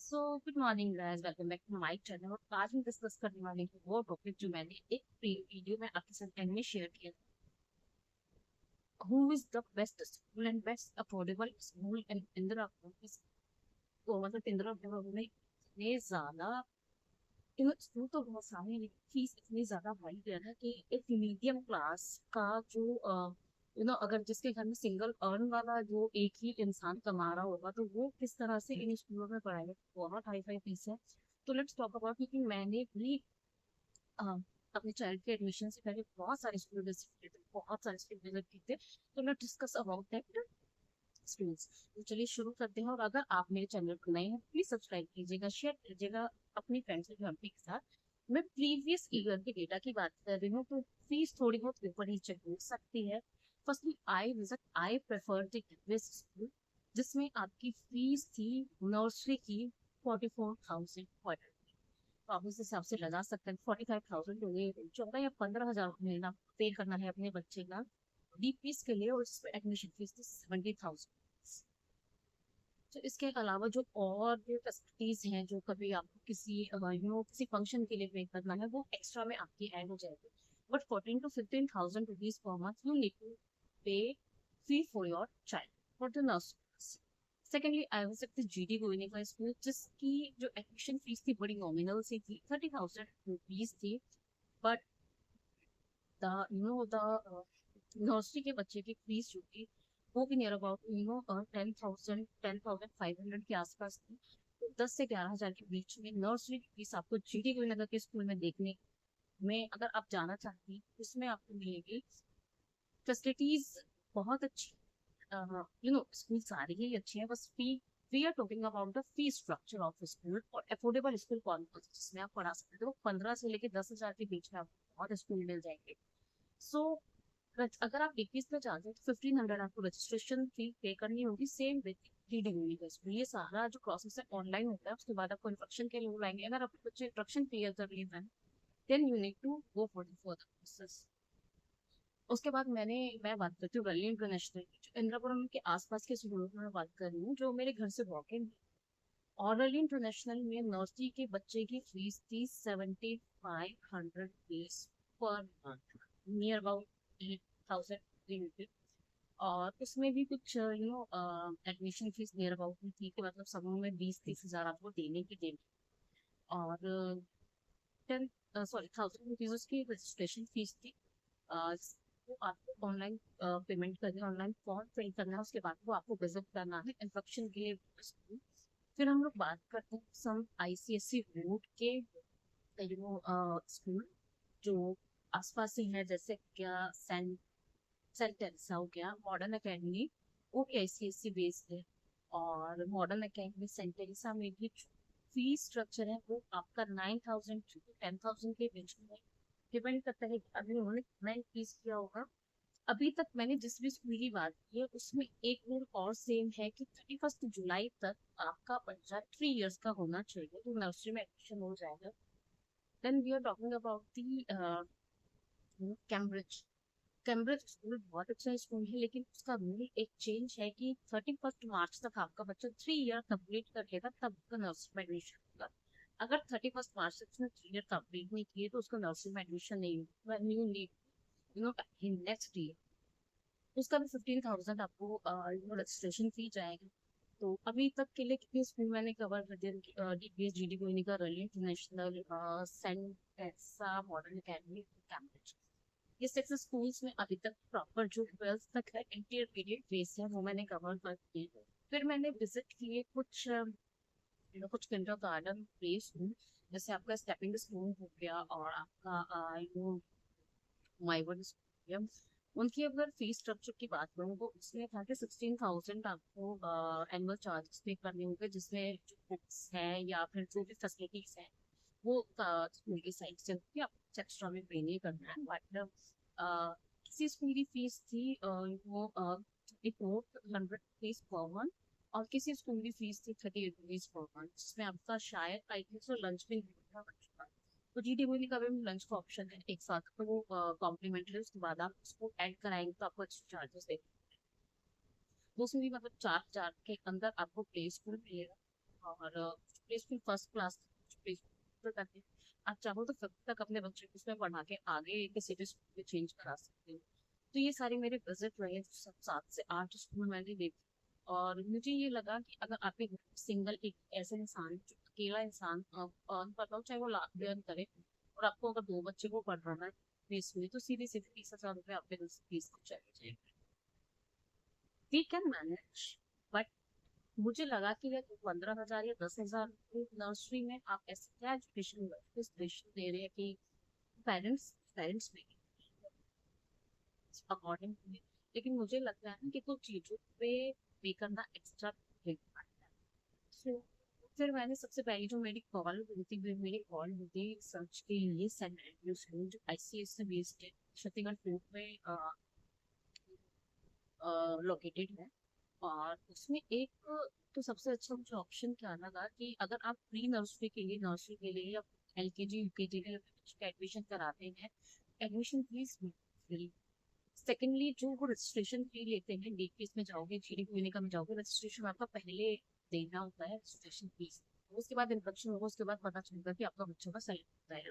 So good morning guys, welcome back to my channel. और आज हम डिस्कस करने वाले हैं वो टॉपिक जो मैंने एक प्री वीडियो में आपके साथ एंड में शेयर किया। Who is the best school and best affordable school इन इंदिरा गांधी। तो मतलब इंदिरा गांधी में इतने ज्यादा स्कूल तो बहुत सारे हैं, लेकिन फीस इतनी ज्यादा हाई है ना कि एक मीडियम क्लास का जो अगर जिसके घर में सिंगल अर्न वाला जो एक ही इंसान कमा रहा होगा तो वो किस तरह से इन स्कूलों में पढ़ाएगा। बहुत हाई फाई फीस है। तो लेट्स टॉक अबाउट, क्योंकि मैंने भी अ, अपने चाइल्ड के एडमिशन से पहले बहुत सारे स्कूल विजिट किए थे, बहुत सारे स्कूल विजिट किए थे। तो let's discuss about that schools. तो चलिए शुरू करते हैं। और अगर आप मेरे चैनल पर नए हैं प्लीज सब्सक्राइब कीजिएगा, शेयर कीजिएगा अपनी फ्रेंड्स और फैमिली के साथ। मैं प्रीवियस ईयर के डेटा की बात कर रही हूँ, तो फीस थोड़ी बहुत ऊपर नीचे हो सकती है। Firstly I prefer the best school, जिसमें आपकी फीस थी नर्सरी की 44,000। तो आप उस हिसाब से लगा सकते हैं 45,000 हो गए, 14 या 15 हजार महीना पे करना है अपने बच्चे का डीपीएस के लिए। और इस पे एडमिशन फीस थी 70,000। तो इसके अलावा जो और भी फैसिलिटीज हैं, जो कभी आपको किसी किसी फंक्शन के लिए पे करना है, वो एक्स्ट्रा में आपकी ऐड हो जाएगी। But 14 to 15,000 rupees per month you need to pay fee for your child for the nursery. Secondly I was at the GD Goenka school, जिसकी जो एडमिशन फीस थी बड़ी नॉमिनल सी थी, 30,000 रुपीज थी। बट द द नर्सरी के बच्चे की fees जो थी वो भी नियर अबाउट 10,500 के आसपास थी। तो 10 से 11 हजार के बीच में नर्सरी की फीस आपको जीडी गोविंदनगर के स्कूल में देखने में, अगर आप जाना चाहती हैं, इसमें आपको मिलेगी फैसिलिटीज बहुत अच्छी। स्कूल सारी ही अच्छी है, बस fee we are talking about the fee structure of school. और अफोर्डेबल स्कूल कौन कौन से जिसमें आप पढ़ा सकते हो, 15 से लेकर 10 हजार के बीच में आपको बहुत स्कूल मिल जाएंगे। सो अगर आप डीपीएस में चाहते हैं तो 1500 आपको रजिस्ट्रेशन फी पे करनी होगी, सेम विद डी। ये सारा जो प्रोसेस है ऑनलाइन होता है। उसके बाद आपको इंस्ट्रक्शन के लिए बुलाएंगे। अगर आपके बच्चे इंस्ट्रक्शन क्लियर कर लिए हैं, then you need to go for the further process. उसके बाद मैं बात करती हूँ रैली इंटरनेशनल, जो इंद्रापुरम के आसपास के स्कूलों की मैं बात कर रही हूँ, जो मेरे घर से वॉक इन। और रैली इंटरनेशनल में नर्सरी के बच्चे की फीस थी 7,500 rupees per month, near about 8,000। और उसमें भी कुछ एडमिशन फीस नियर अबाउट में थी, कि मतलब समूह में 20-30 हजार आपको देने की देनी। और 1,000 रुपीज उसकी रजिस्ट्रेशन फीस थी। वो आपको ऑनलाइन पेमेंट करनी है, ऑनलाइन फॉर्म फिल करना है, उसके बाद वो आपको विजिट करना है इंस्ट्रक्शन के लिए स्कूल। फिर हम लोग बात करते हैं सम आईसीएससी बोर्ड के स्कूल जो आसपास ही है, जैसे क्या सेंट टेरेसा हो गया, मॉडर्न अकेडमी, वो भी आईसीएससी बेस्ड है। और मॉडर्न अकेडमी सेंट टेरेसा में भी फीस स्ट्रक्चर है वो आपका 9,000 to 10,000 के बीच में है। डिपेंड करता है कि अभी उन्होंने कितना फीस किया होगा। अभी तक मैंने जिस भी स्कूल की बात की है उसमें एक रूल और सेम है कि 31 जुलाई तक आपका बच्चा 3 इयर्स का होना चाहिए तो नर्सरी में एडमिशन हो जाएगा। Then we are talking about the Cambridge. Cambridge school बहुत अच्छा स्कूल है, लेकिन उसका रूल एक चेंज है कि 31 मार्च तक आपका बच्चा 3 ईयर कंप्लीट कर लेगा तब उसका नर्सरी में एडमिशन होगा। अगर 31 मार्च तक उसने 3 ईयर कंप्लीट नहीं किए तो उसका नर्सरी में एडमिशन नहीं होगा। न्यू नीड नेक्स्ट ईयर उसका भी 15,000 आपको रजिस्ट्रेशन फी जाएगा। तो अभी तक के लिए कितने स्कूल मैंने कवर कर दिया, डीपीएस जीडी गोइनिका रैली इंटरनेशनल, सेंट एसा, मॉडर्न अकेडमी, कैम्ब्रिज। ये सिक्स स्कूल्स में अभी तक प्रॉपर जो 12th तक है इंटरमीडिएट बेस है वो मैंने कवर कर दिए। फिर मैंने विजिट किए कुछ किंडर गार्डन प्ले स्कूल, जैसे आपका स्टेपिंग स्कूल हो गया और आपका माइवर्ड स्कूल हो गया। उनकी अगर फीस स्ट्रक्चर की बात करूँ तो उसमें था कि 16,000 आपको एनुअल चार्जेस पे करने होंगे, जिसमें जो बुक्स है या फिर जो भी फैसिलिटीज है वो स्कूल की साइड से होगी, आपको एक्स्ट्रा में पे नहीं करना है। बट किसी स्कूल की फीस थी वो 400 रुपीज पर मंथ, और किसी स्कूल की फीस थी 38 रुपीज पर मंथ, जिसमें आपका शायद आई थिंक सो लंच भी included था। तो जी डी का भी लंच का ऑप्शन है एक साथ, तो वो कॉम्प्लीमेंट्री, उसके बाद आप उसको ऐड कराएंगे तो आपको एक्स्ट्रा चार्जेस देंगे। तो उसमें भी मतलब 4,000 के अंदर आपको प्ले स्कूल मिलेगा। और प्लेसमेंट फर्स्ट क्लास प्लेसमेंट करते हैं। आप चाहो तो फिफ्थ तक अपने बच्चे को इसमें पढ़ा के आगे किसी भी स्कूल में चेंज करा सकते हो। तो ये सारे मेरे विजिट रहे, सब 7 से 8 स्कूल मैंने देखे। और मुझे ये लगा कि अगर आपके घर में सिंगल एक ऐसे इंसान जो अकेला इंसान अर्न कर रहा हो, चाहे वो लाख भी अर्न करे, और आपको अगर 2 बच्चे को पढ़ाना है फीस में, तो सीधे सीधे 30,000 रुपये आपके फीस को चाहिए। वी कैन मैनेज, बट मुझे लगा कि अगर 15,000 या 10,000 नर्सरी में आप ऐसे क्या एजुकेशन दे रहे हैं कि पेरेंट्स पेरेंट्स में अकॉर्डिंग टू मी। लेकिन मुझे लगता है ना कि कुछ चीजों पे पे करना एक्स्ट्रा सो फिर मैंने सबसे पहले जो मेरी कॉल हुई थी सर्च के लिए सेंट एंड्रयूज स्कूल जो ICS से बेस्ड है, छत्तीसगढ़ फोर्ट में लोकेटेड है। और उसमें एक तो सबसे अच्छा मुझे ऑप्शन क्या लगा कि अगर आप प्री नर्सरी के लिए या LKG UKG के लिए बच्चे का एडमिशन कराते हैं, एडमिशन फीस फ्री। सेकेंडली जो वो रजिस्ट्रेशन फी लेते हैं, DPS में जाओगे, GD क्लिनिक में जाओगे, रजिस्ट्रेशन आपका पहले देना होता है, रजिस्ट्रेशन फीस। उसके बाद इंस्ट्रक्शन होगा, उसके बाद पता चलेगा कि आपका बच्चों का सही होता है।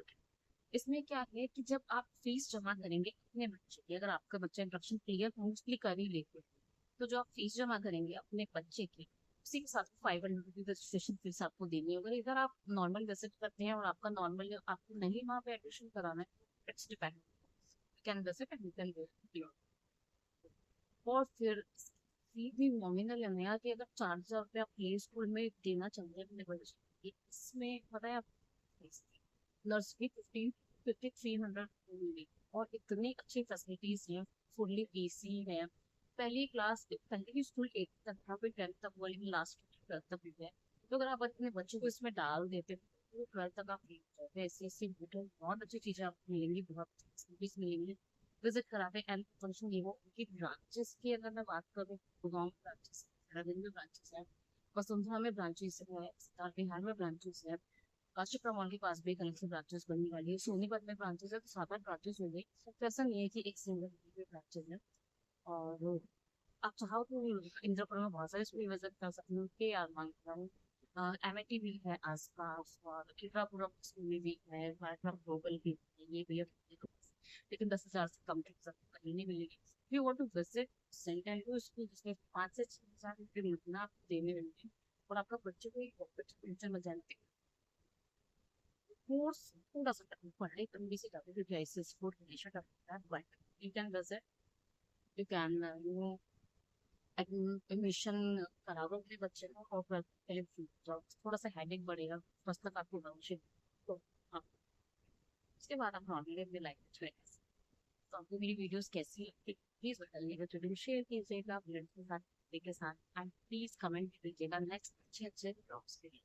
इसमें क्या है कि जब आप फीस जमा करेंगे अपने बच्चे की, अगर आपका बच्चा इंस्ट्रक्शन क्लियर मोस्टली कर ही लेते हैं, तो जो आप फीस जमा करेंगे अपने बच्चे की, उसी के साथ 500 रुपीज रजिस्ट्रेशन फीस आपको देनी होगी। अगर आप नॉर्मल विजिट करते हैं और आपका नॉर्मल आपको नहीं वहाँ पे एडमिशन कराना है, it's depend, can visit and you can go. और फिर फी भी नॉमिनल है नया कि अगर 4,000 रुपये आप प्ले स्कूल में देना चाहते हैं अपने बच्चे की, इसमें पता है आप नर्सरी 5,300 होंगी। और इतनी अच्छी फैसिलिटीज हैं, फुल्ली AC है। पहले की स्कूल 8 तक था, फिर 10th तक वो, लेकिन लास्ट 12th तक भी है। तो अगर आप अपने बच्चों को इसमें डाल देते तो 12th तक आप ले जाते, ऐसी ऐसी बहुत अच्छी चीजें आपको मिलेंगी, बहुत फैसिलिटीज मिलेंगी। विजिट कराते हैं एंड फंक्शन ये वो उनकी ब्रांचेस की अगर मैं बात करूँ, गुड़गांव में ब्रांचेस है, देहरादून में ब्रांचेस है, वसुंधरा में ब्रांचेस है, बिहार में ब्रांचेस है, काशी मॉल के पास भी कहीं से ब्रांचेस बनने वाली है, सोनीपत में ब्रांचेस है, तो 7-8 ब्रांचेस हो गई। तो ऐसा नहीं है कि एक सिंगल ब्रांचेस है। और आप चाहो तो इंद्रपुर में बहुत सारे स्कूल विजिट कर सकते हो, के आर मांगता MIT भी है आसपास, और इंद्रापुरम स्कूल भी है, भारत ग्लोबल भी है, ये भी है। लेकिन 10,000 से कम तो कहीं नहीं मिलेगी। You want to visit Saint Andrews school जिसमें 5 से 6,000 रुपये मिलना आपको देने होंगे, और आपका बच्चे को एक फ्यूचर में जानते कोर्स थोड़ा सा टफ पढ़ाई लंबी सी टफ है क्योंकि ICS कोर्स हमेशा टफ होता है, but you can visit, you can you admission करा दो अपने बच्चे को, और फिर पहले थोड़ा सा हेडेक बढ़ेगा फर्स्ट तक आपको डाउनशिप। तो हाँ, उसके बाद आप नॉर्मली अपनी लाइफ में तो आपको मेरी वीडियोस कैसी लगती प्लीज बताइएगा, वीडियो शेयर कीजिएगा अपने फ्रेंड्स के साथ एंड प्लीज कमेंट कीजिएगा नेक्स्ट अच्छे अच्छे ब्लॉग्स के लिए।